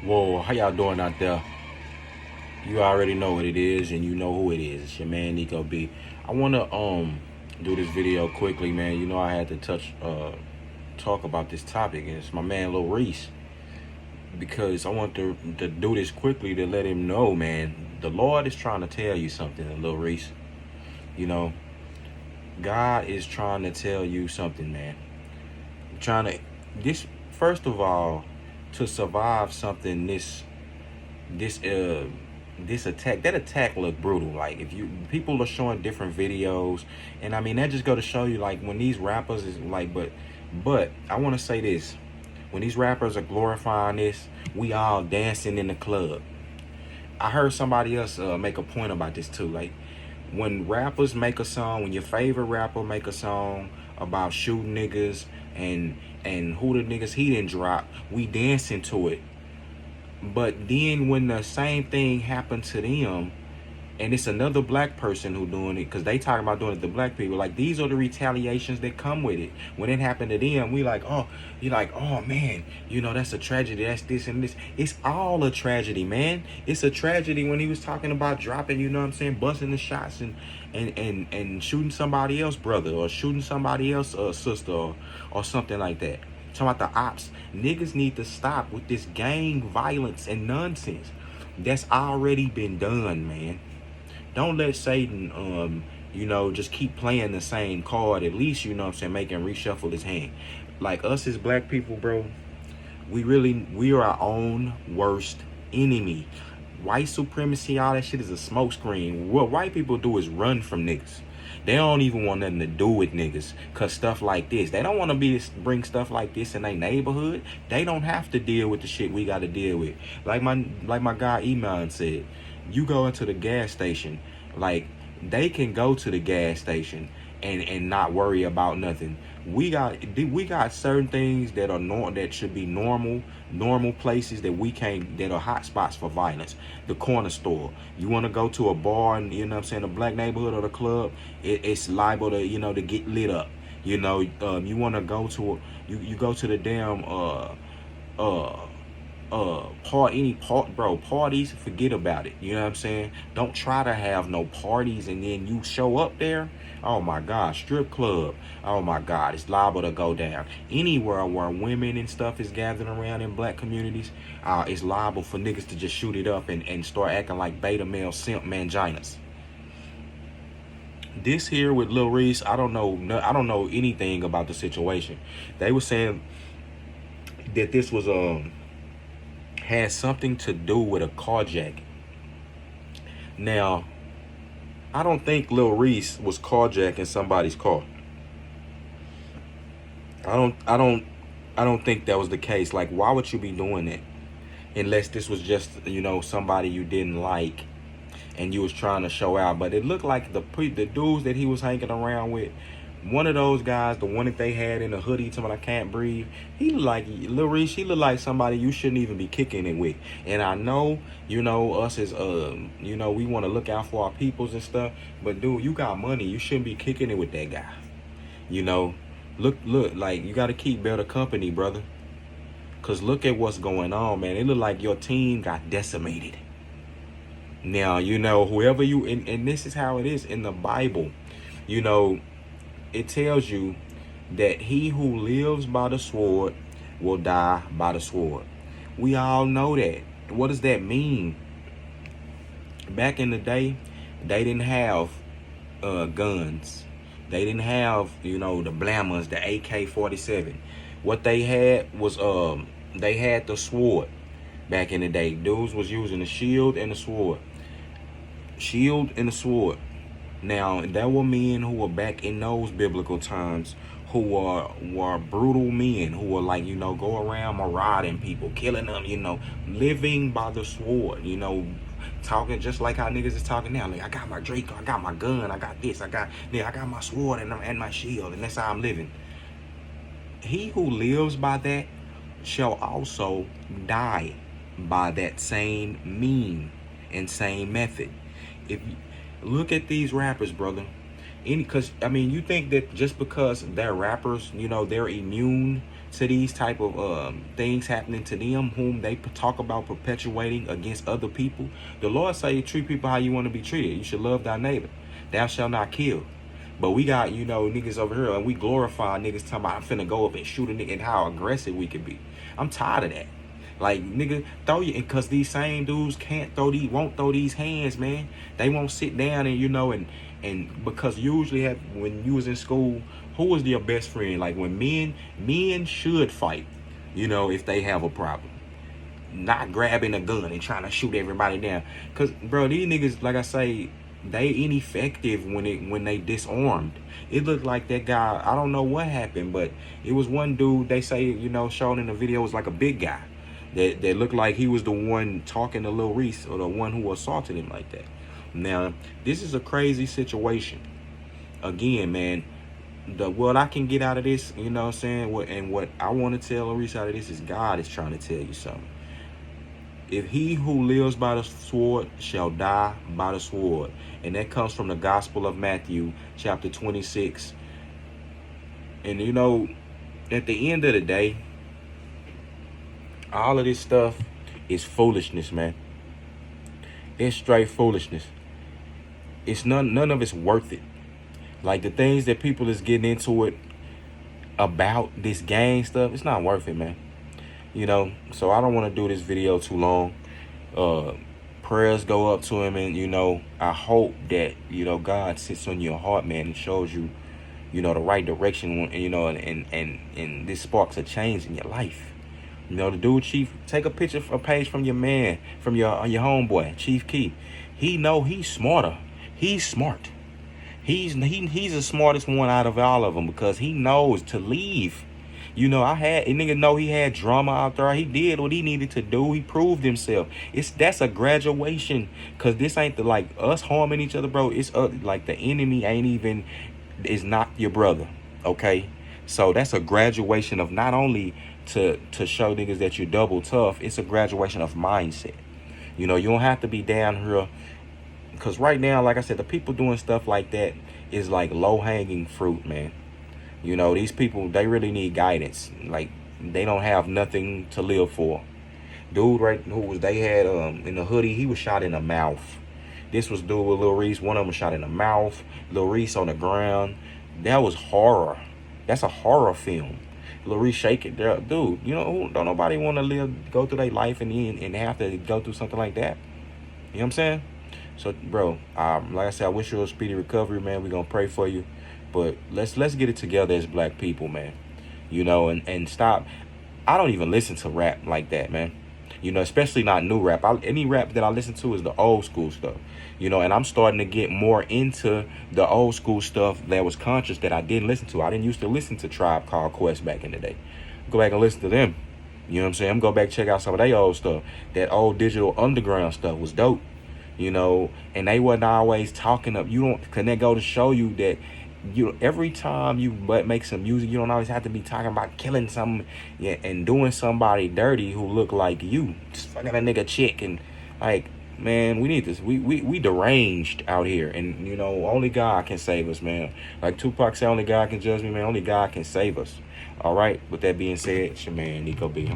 Whoa, how y'all doing out there? You already know what it is, and you know who it is. It's your man Nico B. I wanna do this video quickly, man. You know I had to talk about this topic, and it's my man Lil Reese, because I want to do this quickly to let him know, man. The Lord is trying to tell you something, Lil Reese. You know, God is trying to tell you something, man. Trying to this first of all, to survive something this uh this attack, that attack looked brutal. Like, if you people are showing different videos, and I mean that just go to show you, like, when these rappers is like, but I want to say this: when these rappers are glorifying this, we all dancing in the club. I heard somebody else make a point about this too. Like, when rappers make a song, when your favorite rapper make a song about shooting niggas and who the niggas he didn't drop, we dancing to it. But then when the same thing happened to them, and it's another black person who doing it, because they talking about doing it to black people, like, these are the retaliations that come with it. When it happened to them, we like, oh, you're like, oh man, that's a tragedy, that's this and this. It's all a tragedy, man. It's a tragedy when he was talking about dropping, you know what I'm saying, busting the shots and shooting somebody else brother, or shooting somebody else sister, or something like that. Talking about the ops. Niggas need to stop with this gang violence and nonsense. That's already been done, man. Don't let Satan, just keep playing the same card. At least, you know what I'm saying, make him reshuffle his hand. Like, us as black people, bro, we are our own worst enemy. White supremacy, all that shit is a smokescreen. What white people do is run from niggas. They don't even want nothing to do with niggas, cause stuff like this, they don't want to bring stuff like this in their neighborhood. They don't have to deal with the shit we got to deal with. Like my guy Iman said, you go into the gas station, like, they can go to the gas station and not worry about nothing. We got certain things that are that should be normal places that we can't, that are hot spots for violence. The corner store. You want to go to a bar, and you know what I'm saying, a black neighborhood or the club, it's liable to, to get lit up. You want to go to you go to the damn parties, forget about it. You know what I'm saying? Don't try to have no parties and then you show up there. Oh my God, strip club. Oh my God, it's liable to go down. Anywhere where women and stuff is gathering around in black communities, it's liable for niggas to just shoot it up and start acting like beta male simp manginas. This here with Lil Reese, I don't know anything about the situation. They were saying that this was had something to do with a carjacking. Now, I don't think Lil Reese was carjacking somebody's car. I don't think that was the case. Like, why would you be doing that? Unless this was just, somebody you didn't like and you was trying to show out. But it looked like the dudes that he was hanging around with, one of those guys, the one that they had in a hoodie, talking about I can't breathe, he looked like Lil Reese. He looked like somebody you shouldn't even be kicking it with. And I know, us as we want to look out for our peoples and stuff. But dude, you got money. You shouldn't be kicking it with that guy. Look, like, you got to keep better company, brother. Cause look at what's going on, man. It look like your team got decimated. Now, whoever you, and this is how it is in the Bible. It tells you that he who lives by the sword will die by the sword. We all know that. What does that mean? Back in the day, they didn't have guns. They didn't have, the Blammers, the AK-47. What they had was they had the sword. Back in the day, dudes was using the shield and the sword. Shield and the sword. Now, there were men who were back in those biblical times who were brutal men who were like, go around marauding people, killing them, living by the sword, talking just like how niggas is talking now. Like, I got my Draco, I got my gun, I got this, I got my sword and my shield, and that's how I'm living. He who lives by that shall also die by that same mean and same method. If you look at these rappers, brother, because you think that just because they're rappers, they're immune to these type of things happening to them, whom they talk about perpetuating against other people. The Lord say, treat people how you want to be treated. You should love thy neighbor. Thou shalt not kill. But we got, niggas over here, and we glorify niggas talking about, I'm finna go up and shoot a nigga, and how aggressive we could be. I'm tired of that. Like, nigga, throw you, because these same dudes won't throw these hands, man. They won't sit down and, and because usually when you was in school, who was your best friend? Like, when men should fight, if they have a problem. Not grabbing a gun and trying to shoot everybody down. Because, bro, these niggas, like I say, they ineffective when they disarmed. It looked like that guy, I don't know what happened, but it was one dude, they say, shown in the video, was like a big guy. That looked like he was the one talking to Lil Reese, or the one who assaulted him like that. Now, this is a crazy situation. Again, man, what I can get out of this, what I'm saying, what I want to tell Lil Reese out of this is God is trying to tell you something. If he who lives by the sword shall die by the sword. And that comes from the Gospel of Matthew, chapter 26. And at the end of the day, all of this stuff is foolishness, man. It's straight foolishness. It's none of it's worth it. Like, the things that people is getting into it about this gang stuff, it's not worth it, man. So I don't want to do this video too long. Prayers go up to him, and I hope that God sits on your heart, man, and shows you the right direction, and this sparks a change in your life. The dude, Chief, take a page from your man, from your homeboy, Chief Key. He's smarter. He's smart. He's the smartest one out of all of them, because he knows to leave. A nigga know he had drama out there. He did what he needed to do. He proved himself. That's a graduation, because this ain't like us harming each other, bro. It's like the enemy is not your brother, okay? So that's a graduation of not only to show niggas that you're double tough, it's a graduation of mindset. You don't have to be down here, because right now, like I said, the people doing stuff like that is like low-hanging fruit, man. These people, they really need guidance. Like, they don't have nothing to live for. Dude, right, they had in the hoodie, he was shot in the mouth. This was dude with Lil Reese. One of them was shot in the mouth. Lil Reese on the ground. That was horror. That's a horror film. Lil Reese shaking there. Dude, don't nobody want to go through their life and have to go through something like that. You know what I'm saying? So, bro, like I said, I wish you a speedy recovery, man. We're going to pray for you. But let's get it together as black people, man. And stop. I don't even listen to rap like that, man. Especially not new rap. Any rap that I listen to is the old school stuff. And I'm starting to get more into the old school stuff that was conscious that I didn't listen to. I didn't used to listen to Tribe Called Quest back in the day. Go back and listen to them. You know what I'm saying? I'm going back and check out some of their old stuff. That old digital underground stuff was dope. And they wasn't always talking up. Can that go to show you that every time you make some music, you don't always have to be talking about killing something, and doing somebody dirty who look like you, just fucking a nigga chick, and like, man, we need this. We deranged out here, and only God can save us, man. Like Tupac said, only God can judge me, man. Only God can save us. All right. With that being said, it's your man Nico B.